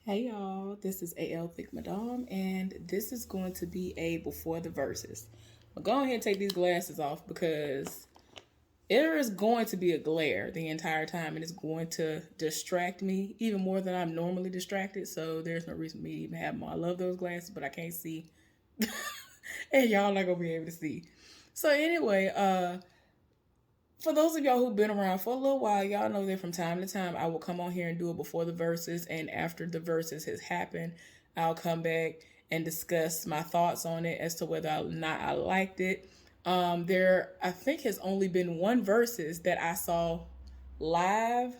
Hey y'all, this is AL Thick Madame, and this is going to be a before the verses. I'll go ahead and take these glasses off because there is going to be a glare the entire time, and it's going to distract me even more than I'm normally distracted. So there's no reason for me to even have them. I love those glasses, but I can't see, and y'all not gonna be able to see. So anyway, for those of y'all who've been around for a little while, y'all know that from time to time I will come on here and do it before the verses, and after the verses has happened, I'll come back and discuss my thoughts on it as to whether or not I liked it. There, I think, has only been one verses that I saw live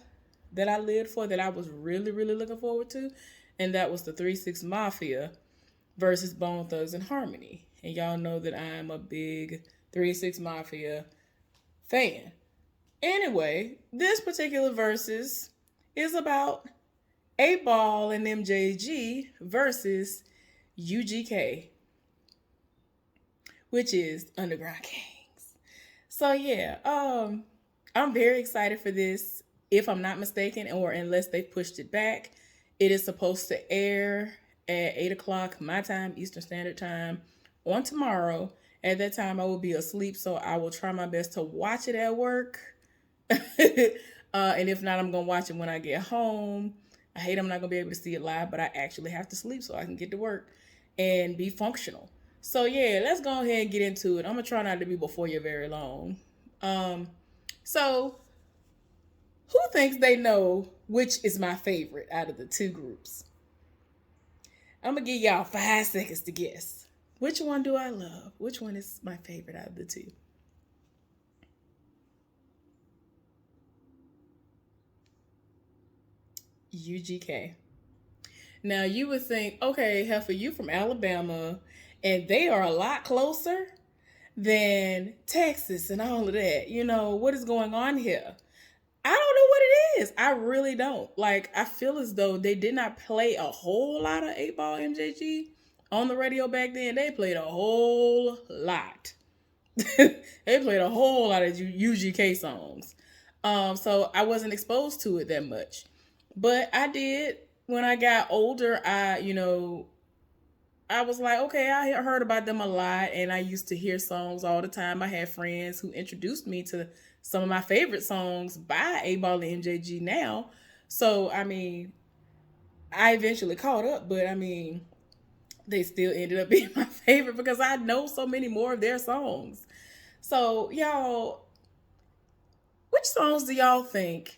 that I lived for that I was really, really looking forward to, and that was the 3 6 Mafia versus Bone Thugs and Harmony. And y'all know that I'm a big 3 6 Mafia fan. Anyway, this particular verses is about 8 Ball and MJG versus UGK, which is Underground Kings. So yeah, I'm very excited for this. If I'm not mistaken, or unless they pushed it back, it is supposed to air at 8 o'clock my time, Eastern Standard Time, on tomorrow. At that time, I will be asleep, so I will try my best to watch it at work. And if not, I'm gonna watch it when I get home. I hate I'm not gonna be able to see it live, but I actually have to sleep so I can get to work and be functional. So yeah, let's go ahead and get into it. I'm gonna try not to be before you very long. Um, so who thinks they know which is my favorite out of the two groups? I'm gonna give y'all 5 seconds to guess. Which one do I love? Which one is my favorite out of the two? UGK. Now you would think, okay, Heifer, you from Alabama, and they are a lot closer than Texas and all of that. What is going on here? I don't know what it is. I really don't. Like, I feel as though they did not play a whole lot of 8 Ball MJG on the radio back then. They played a whole lot. They played a whole lot of UGK songs. So I wasn't exposed to it that much. But I did when I got older. I was like, okay, I heard about them a lot, and I used to hear songs all the time. I had friends who introduced me to some of my favorite songs by 8 Ball and MJG now. So, I mean, I eventually caught up, but I mean, they still ended up being my favorite because I know so many more of their songs. So, y'all, which songs do y'all think?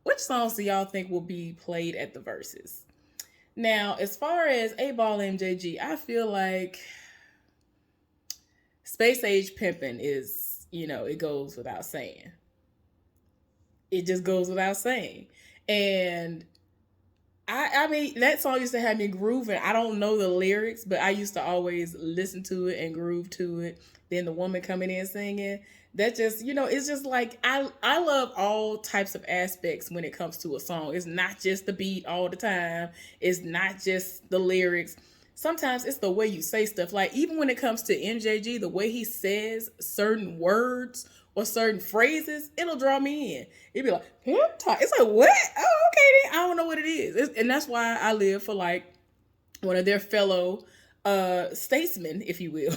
Which songs do y'all think will be played at the verses? Now, as far as 8 Ball MJG, I feel like Space Age Pimpin' is, it goes without saying. It just goes without saying. And I mean, that song used to have me grooving. I don't know the lyrics, but I used to always listen to it and groove to it. Then the woman coming in singing, that just, it's just like I love all types of aspects when it comes to a song. It's not just the beat all the time. It's not just the lyrics. Sometimes it's the way you say stuff. Like, even when it comes to MJG, the way he says certain words or certain phrases, it'll draw me in. It'd be like, pimp talk. It's like, what? Oh, okay, then. I don't know what it is. And that's why I live for, like, one of their fellow statesmen, if you will.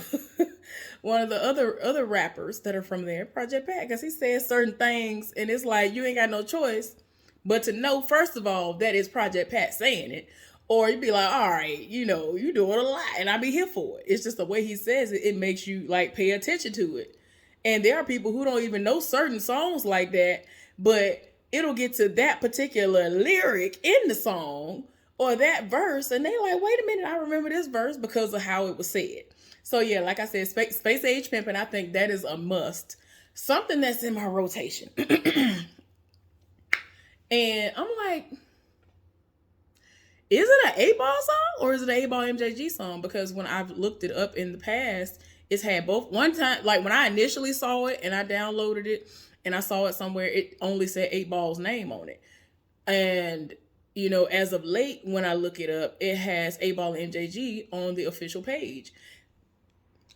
One of the other rappers that are from there, Project Pat, because he says certain things, and it's like, you ain't got no choice but to know, first of all, that is Project Pat saying it. Or you'd be like, all right, you doing a lot, and I'll be here for it. It's just the way he says it. It makes you, like, pay attention to it. And there are people who don't even know certain songs like that, but it'll get to that particular lyric in the song or that verse, and they like, wait a minute, I remember this verse because of how it was said. So yeah, like I said, Space Age Pimpin', I think that is a must. Something that's in my rotation. And I'm like, is it an 8 Ball song or is it an 8 Ball MJG song? Because when I've looked it up in the past, it's had both. One time, like when I initially saw it and I downloaded it and I saw it somewhere, it only said 8 Ball's name on it. And, as of late, when I look it up, it has 8 Ball MJG on the official page.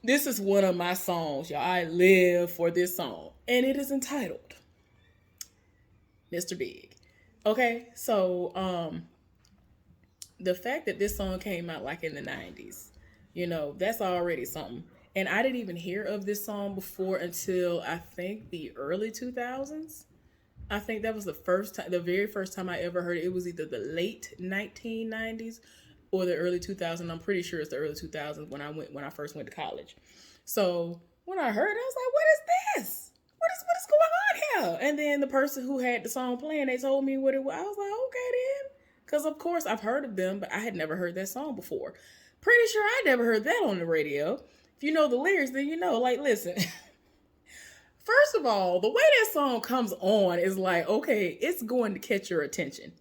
This is one of my songs, y'all. I live for this song. And it is entitled Mr. Big. Okay, so the fact that this song came out like in the 90s, that's already something. And I didn't even hear of this song before until I think the early 2000s. I think that was the very first time I ever heard it. It was either the late 1990s or the early 2000s. I'm pretty sure it's the early 2000s when I first went to college. So when I heard it, I was like, "What is this? What is going on here?" And then the person who had the song playing, they told me what it was. I was like, "Okay then," because of course I've heard of them, but I had never heard that song before. Pretty sure I never heard that on the radio. If you know the lyrics, then you know. Like, listen. First of all, the way that song comes on is like, okay, it's going to catch your attention.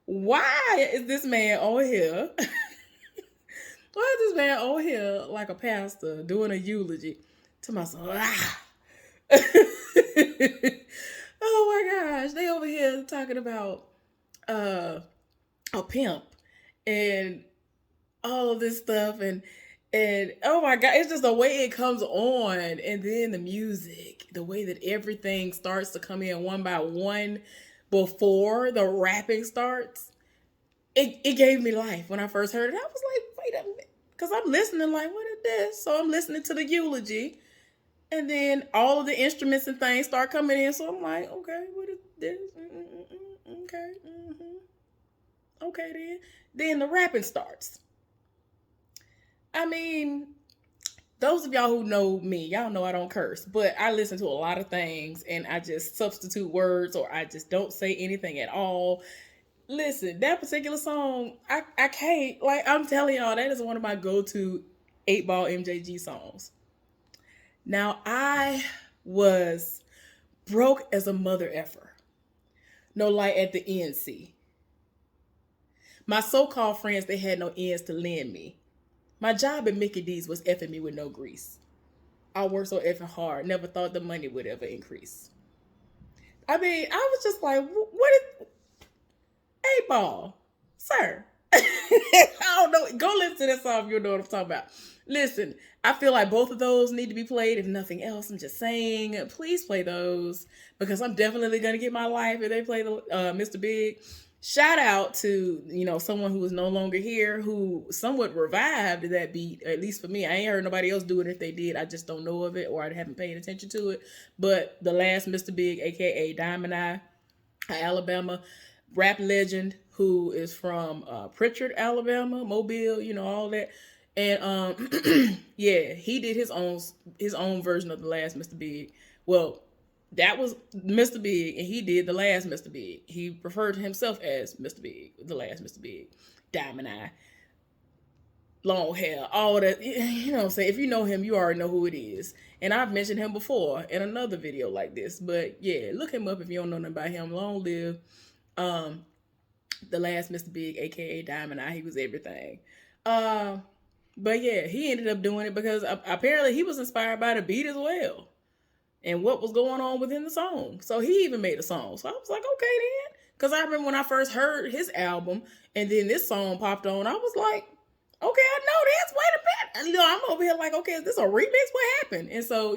Why is this man on here? Why is this man on here like a pastor doing a eulogy to myself? Oh my gosh, they over here talking about a pimp and all of this stuff and oh my god, it's just the way it comes on, and then the music, the way that everything starts to come in one by one before the rapping starts. It gave me life when I first heard it. I was like, wait a minute, because I'm listening like, what is this? So I'm listening to the eulogy, and then all of the instruments and things start coming in. So I'm like, okay, what is this? Okay, okay then. Then the rapping starts. I mean, those of y'all who know me, y'all know I don't curse, but I listen to a lot of things and I just substitute words or I just don't say anything at all. Listen, that particular song, I can't, like, I'm telling y'all, that is one of my go-to 8-Ball MJG songs. Now, I was broke as a mother effer. No light at the NC. My so-called friends, they had no ends to lend me. My job at Mickey D's was effing me with no grease. I worked so effing hard, never thought the money would ever increase. I mean, I was just like, what is 8-Ball? Sir. I don't know. Go listen to that song if you know what I'm talking about. Listen, I feel like both of those need to be played. If nothing else, I'm just saying, please play those because I'm definitely going to get my life if they play the Mr. Big. Shout out to, someone who is no longer here who somewhat revived that beat, at least for me. I ain't heard nobody else do it. If they did, I just don't know of it or I haven't paid attention to it. But the last Mr. Big, a.k.a. Diamond Eye, Alabama rap legend who is from Pritchard, Alabama, Mobile, all that. And yeah, he did his own version of the last Mr. Big. Well, that was Mr. Big, and he did the last Mr. Big. He referred to himself as Mr. Big, the last Mr. Big. Diamond eye, long hair, all that. You know what I'm saying? If you know him, you already know who it is. And I've mentioned him before in another video like this. But yeah, look him up if you don't know nothing about him. Long live the last Mr. Big, a.k.a. Diamond Eye. He was everything. But yeah, he ended up doing it because apparently he was inspired by the beat as well. And what was going on within the song. So he even made a song. So I was like, okay then. Because I remember when I first heard his album and then this song popped on, I was like, okay, I know this. Wait a minute. I'm over here like, okay, is this a remix? What happened? And so,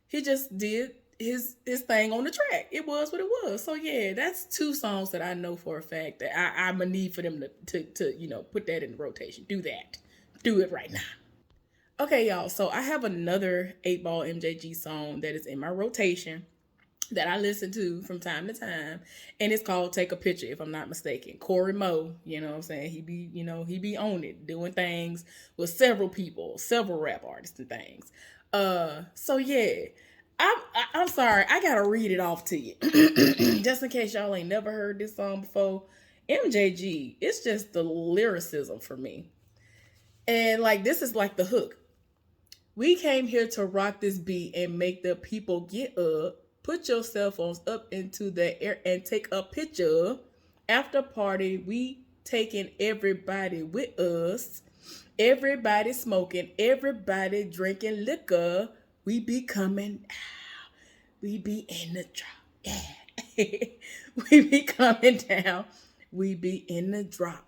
he just did his thing on the track. It was what it was. So yeah, that's two songs that I know for a fact that I'm going to need for them to put that in the rotation. Do that. Do it right now. Okay, y'all, so I have another 8-Ball MJG song that is in my rotation that I listen to from time to time, and it's called Take a Picture, if I'm not mistaken. Corey Moe, you know what I'm saying? He be on it, doing things with several people, several rap artists and things. So yeah, I'm sorry, I gotta read it off to you. Just in case y'all ain't never heard this song before. MJG, it's just the lyricism for me. And like, this is like the hook. We came here to rock this beat and make the people get up. Put your cell phones up into the air and take a picture. After party, we taking everybody with us. Everybody smoking, everybody drinking liquor. We be coming out. We be in the drop. Yeah. We be coming down. We be in the drop.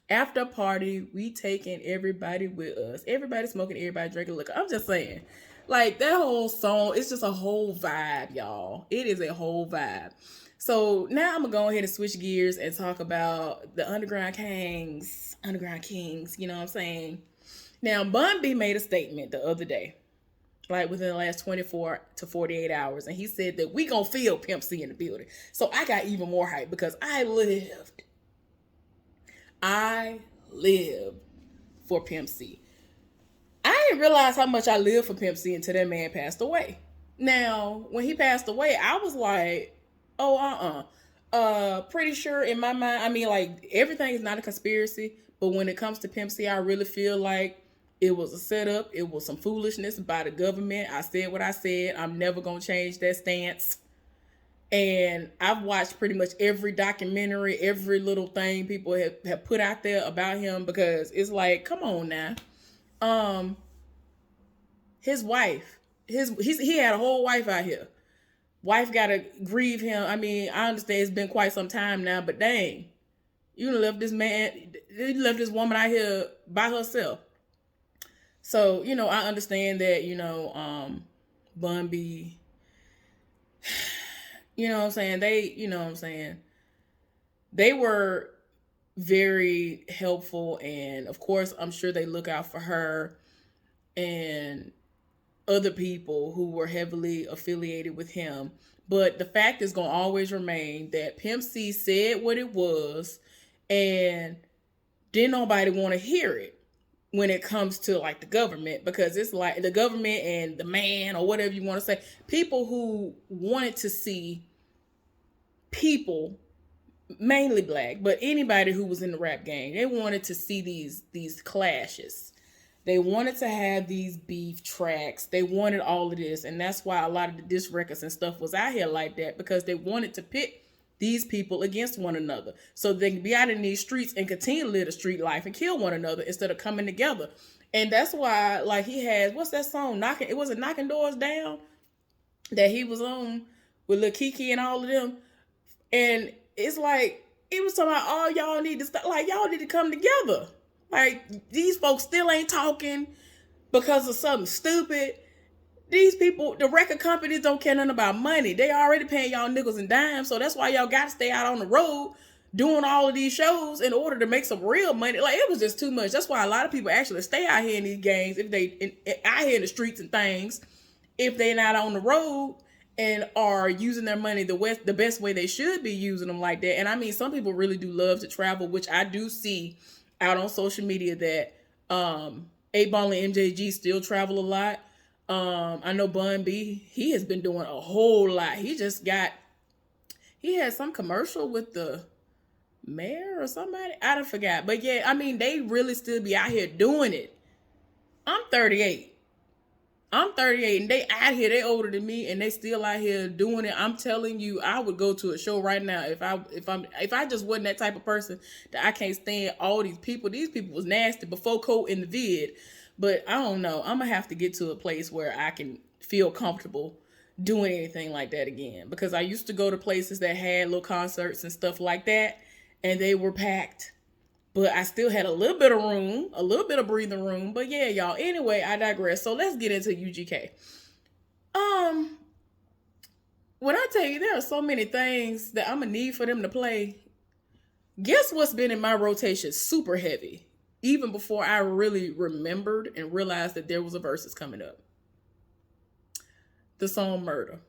After party, we taking everybody with us. Everybody smoking, everybody drinking liquor. I'm just saying, like, that whole song, it's just a whole vibe, y'all. It is a whole vibe. So now I'm gonna go ahead and switch gears and talk about the Underground Kings. Underground Kings, you know what I'm saying? Now, Bun B made a statement the other day, like within the last 24 to 48 hours, and he said that we gonna feel Pimp C in the building. So I got even more hype because I lived for Pimp C. I didn't realize how much I lived for Pimp C until that man passed away. Now, when he passed away, I was like, oh, pretty sure in my mind, I mean, like, everything is not a conspiracy, but when it comes to Pimp C, I really feel like it was a setup. It was some foolishness by the government. I said what I said. I'm never going to change that stance. And I've watched pretty much every documentary, every little thing people have put out there about him, because it's like, come on now. His wife, he had a whole wife out here. Wife gotta grieve him. I mean, I understand it's been quite some time now, but dang, you left this man, you left this woman out here by herself. So, you know, I understand that, you know, Bun B, you know what I'm saying? They were very helpful, and of course, I'm sure they look out for her and other people who were heavily affiliated with him. But the fact is going to always remain that Pimp C said what it was, and didn't nobody want to hear it when it comes to like the government, because it's like the government and the man, or whatever you want to say, people who wanted to see people, mainly black, but anybody who was in the rap game, they wanted to see these clashes. They wanted to have these beef tracks. They wanted all of this. And that's why a lot of the diss records and stuff was out here like that, because they wanted to pit these people against one another so they can be out in these streets and continue to live the street life and kill one another instead of coming together. And that's why, like, he has, what's that song? Knocking Doors Down that he was on with Lil Kiki and all of them. And it's like, he was talking about, oh, y'all need to stop, like, y'all need to come together. Like, these folks still ain't talking because of something stupid. These people, the record companies don't care nothing about money. They already paying y'all nickels and dimes, so that's why y'all got to stay out on the road doing all of these shows in order to make some real money. Like, it was just too much. That's why a lot of people actually stay out here in these games, if they out here in the streets and things, if they're not on the road and are using their money the best way they should be using them like that. And I mean, some people really do love to travel, which I do see out on social media that 8Ball and MJG still travel a lot. I know Bun B, he has been doing a whole lot. He had some commercial with the mayor or somebody. I don't forget. But yeah, I mean, they really still be out here doing it. I'm 38 and they out here, they older than me, and they still out here doing it. I'm telling you, I would go to a show right now if I just wasn't that type of person that I can't stand all these people. These people was nasty before Colt in the vid, but I don't know. I'm gonna have to get to a place where I can feel comfortable doing anything like that again, because I used to go to places that had little concerts and stuff like that, and they were packed. But I still had a little bit of room, a little bit of breathing room. But yeah, y'all. Anyway, I digress. So let's get into UGK. When I tell you there are so many things that I'm gonna need for them to play, guess what's been in my rotation super heavy, even before I really remembered and realized that there was a Verzuz coming up. The song Murder.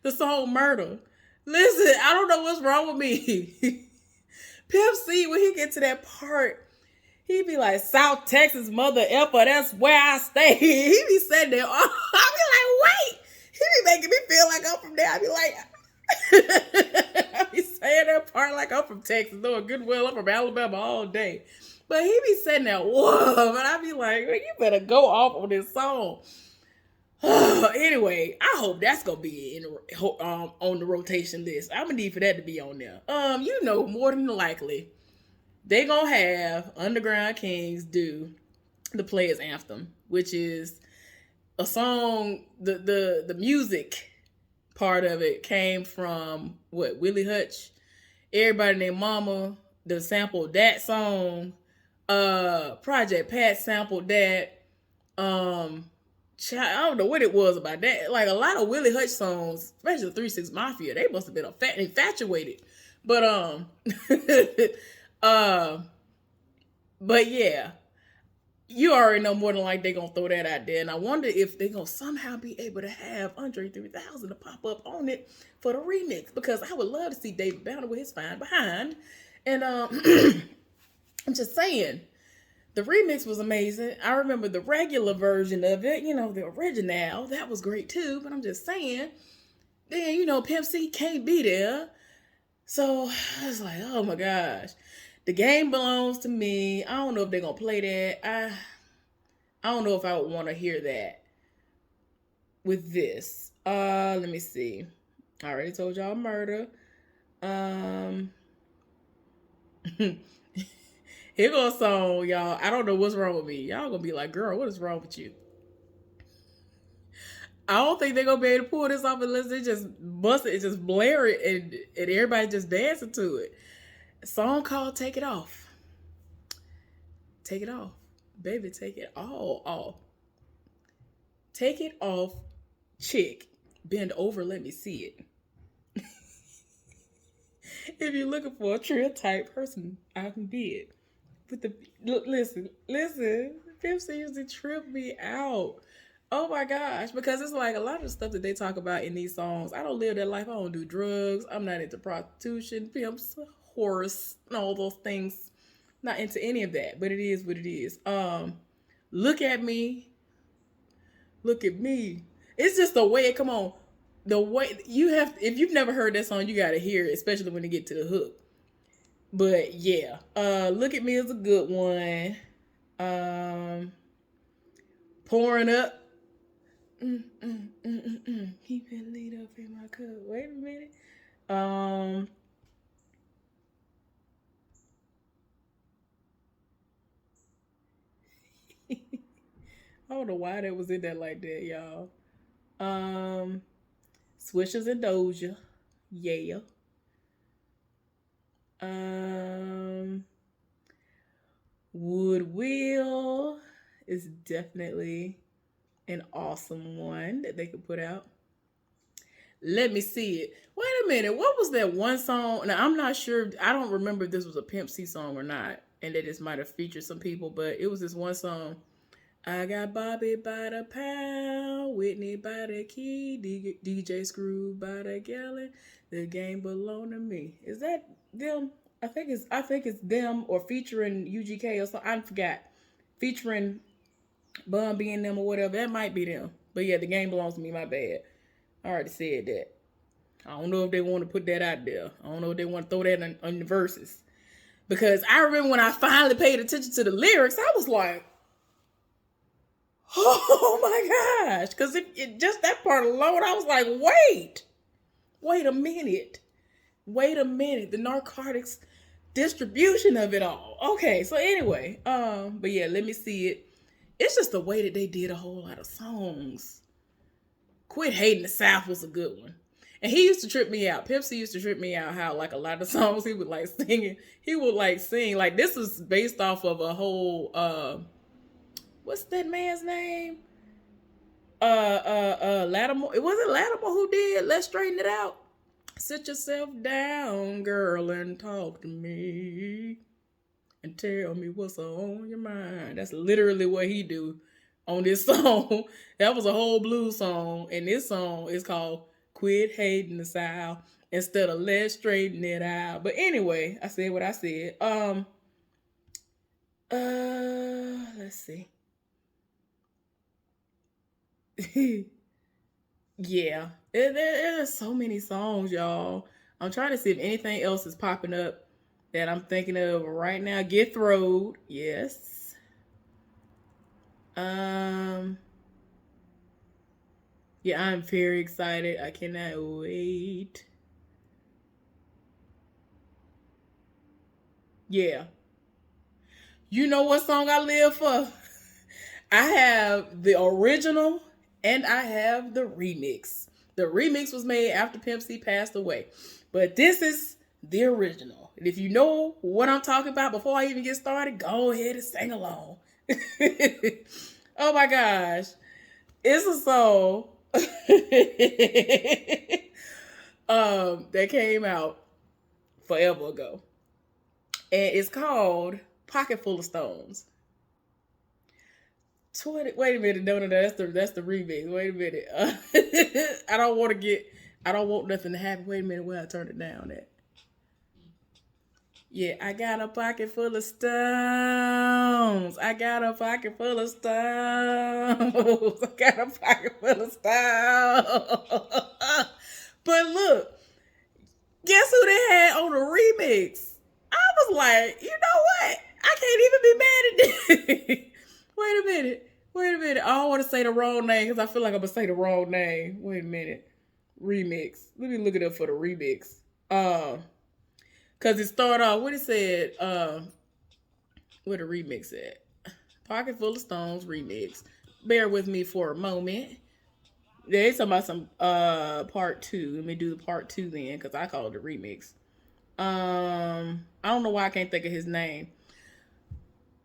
The song Murder. Listen, I don't know what's wrong with me. Pimp C, when he get to that part, he be like, South Texas, mother effer, that's where I stay. He be saying that. I be like, wait. He be making me feel like I'm from there. I be like, I be saying that part like I'm from Texas, knowing good well I'm from Alabama all day. But he be saying that, whoa. But I be like, man, you better go off on this song. Anyway, I hope that's gonna be on the rotation list. I'm gonna need for that to be on there. You know, more than likely, they gonna have Underground Kings do the Players Anthem, which is a song. The music part of it came from Willie Hutch. Everybody Named Mama sampled that song. Project Pat sampled that. I don't know what it was about that. Like a lot of Willie Hutch songs, especially the 3 6 Mafia, they must have been infatuated. But uh, but yeah, you already know more than like they gonna throw that out there. And I wonder if they gonna somehow be able to have Andre 3000 to pop up on it for the remix, because I would love to see David Banner with his fine behind. And I'm just saying, the remix was amazing. I remember the regular version of it, the original. That was great too. But I'm just saying, then, Pimp C can't be there. So I was like, oh my gosh. The game belongs to me. I don't know if they're going to play that. I don't know if I would want to hear that with this. Let me see. I already told y'all Murder. Here goes a song, y'all. I don't know what's wrong with me. Y'all gonna be like, girl, what is wrong with you? I don't think they're gonna be able to pull this off unless they just bust it and just blare it and everybody just dancing to it. A song called Take It Off. Take it off. Baby, take it all off. Take it off, chick. Bend over, let me see it. If you're looking for a trill type person, I can be it. But listen, Pimp C used to trip me out. Oh my gosh, because it's like a lot of the stuff that they talk about in these songs. I don't live that life. I don't do drugs. I'm not into prostitution, pimps, horse, and all those things. Not into any of that, but it is what it is. Look at me. Look at me. It's just the way it come on. The way you have, if you've never heard that song, you gotta hear it, especially when they get to the hook. But yeah, Look at Me is a good one. Pouring Up. Keep it lead up in my cup. Wait a minute. I don't know why that was in there like that, y'all. Swishers and Doja. Yeah. Woodwill is definitely an awesome one that they could put out. Let me see it. Wait a minute. What was that one song? Now, I'm not sure. I don't remember if this was a Pimp C song or not. And that this might have featured some people. But it was this one song. I got Bobby by the pound, Whitney by the key, DJ Screw by the gallon. The game belong to me. Is that them? I think it's them, or featuring UGK or something. I forgot. Featuring Bun being them or whatever. That might be them. But yeah, the game belongs to me. My bad. I already said that. I don't know if they want to put that out there. I don't know if they want to throw that on the verses. Because I remember when I finally paid attention to the lyrics, I was like, oh my gosh. Because it just that part alone, I was like, wait a minute. The narcotics distribution of it all. Okay, so anyway, but yeah, let me see it. It's just the way that they did a whole lot of songs. Quit Hating the South was a good one. And he used to trip me out. Pimp C used to trip me out how like a lot of songs he would like singing. He would like sing. Like this is based off of a whole what's that man's name? Lattimore. Was it Lattimore who did Let's Straighten It Out? Sit yourself down, girl, and talk to me. And tell me what's on your mind. That's literally what he do on this song. That was a whole blues song. And this song is called Quit Hating the South instead of Let's Straighten It Out. But anyway, I said what I said. Let's see. Yeah. There's so many songs, y'all. I'm trying to see if anything else is popping up that I'm thinking of right now. Get Throwed. Yes. Yeah, I'm very excited. I cannot wait. Yeah. You know what song I live for? I have the original and I have the remix. The remix was made after Pimp C passed away. But this is the original. And if you know what I'm talking about before I even get started, go ahead and sing along. Oh my gosh. It's a song that came out forever ago, and it's called "Pocket Full of Stones." 20. Wait a minute, no, that's the remix. Wait a minute. I don't want to get. I don't want nothing to happen. Wait a minute, where I turn it down at? Yeah, I got a pocket full of stones. I got a pocket full of stones. I got a pocket full of stones. But look, guess who they had on the remix? I was like, you know what? I can't even be mad at this. Wait a minute. Wait a minute. I don't want to say the wrong name because I feel like I'm going to say the wrong name. Wait a minute. Remix. Let me look it up for the remix. Because it started off, what it said, where the remix at? Pocket Full of Stones remix. Bear with me for a moment. They talking about some part two. Let me do the part two then, because I call it the remix. I don't know why I can't think of his name.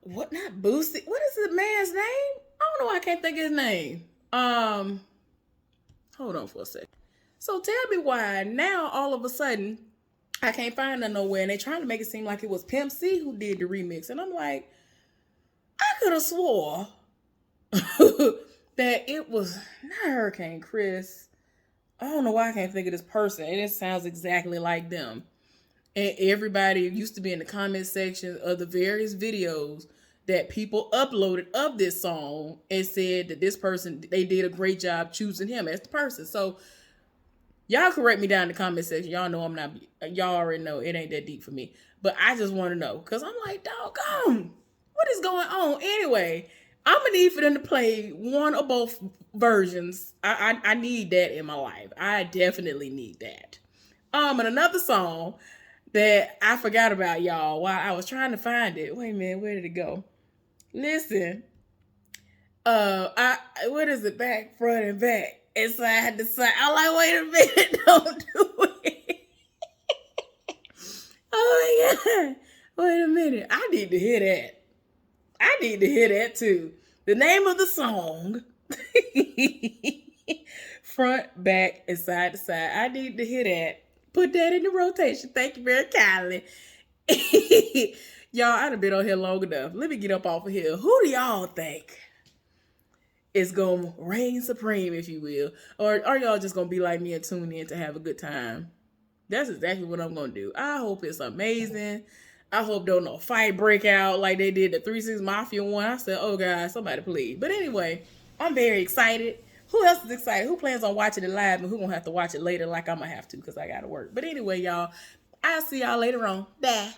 What, not Boosie? What is the man's name? I don't know why I can't think of his name. Hold on for a second. So tell me why now all of a sudden I can't find her nowhere, and they trying to make it seem like it was Pimp C who did the remix, and I'm like, I could have swore that it was not Hurricane Chris. I don't know why I can't think of this person, and it sounds exactly like them. And everybody used to be in the comment section of the various videos that people uploaded of this song and said that this person, they did a great job choosing him as the person. So y'all correct me down in the comment section. Y'all know I'm not, y'all already know it ain't that deep for me. But I just want to know, because I'm like, doggone, what is going on? Anyway, I'm going to need for them to play one or both versions. I need that in my life. I definitely need that. And another song that I forgot about, y'all, while I was trying to find it. Wait a minute, where did it go? Listen, what is it? Back, front, and back, and side to side. I'm like, wait a minute, don't do it. Oh my God, wait a minute. I need to hear that. I need to hear that too. The name of the song, front, back, and side to side. I need to hear that. Put that in the rotation. Thank you very kindly. Y'all, I done been on here long enough. Let me get up off of here. Who do y'all think is going to reign supreme, if you will? Or are y'all just going to be like me and tune in to have a good time? That's exactly what I'm going to do. I hope it's amazing. I hope don't no fight break out like they did the 3-6 Mafia one. I said, oh God, somebody please. But anyway, I'm very excited. Who else is excited? Who plans on watching it live and who gonna have to watch it later like I'm gonna have to because I gotta work? But anyway, y'all, I'll see y'all later on. Bye.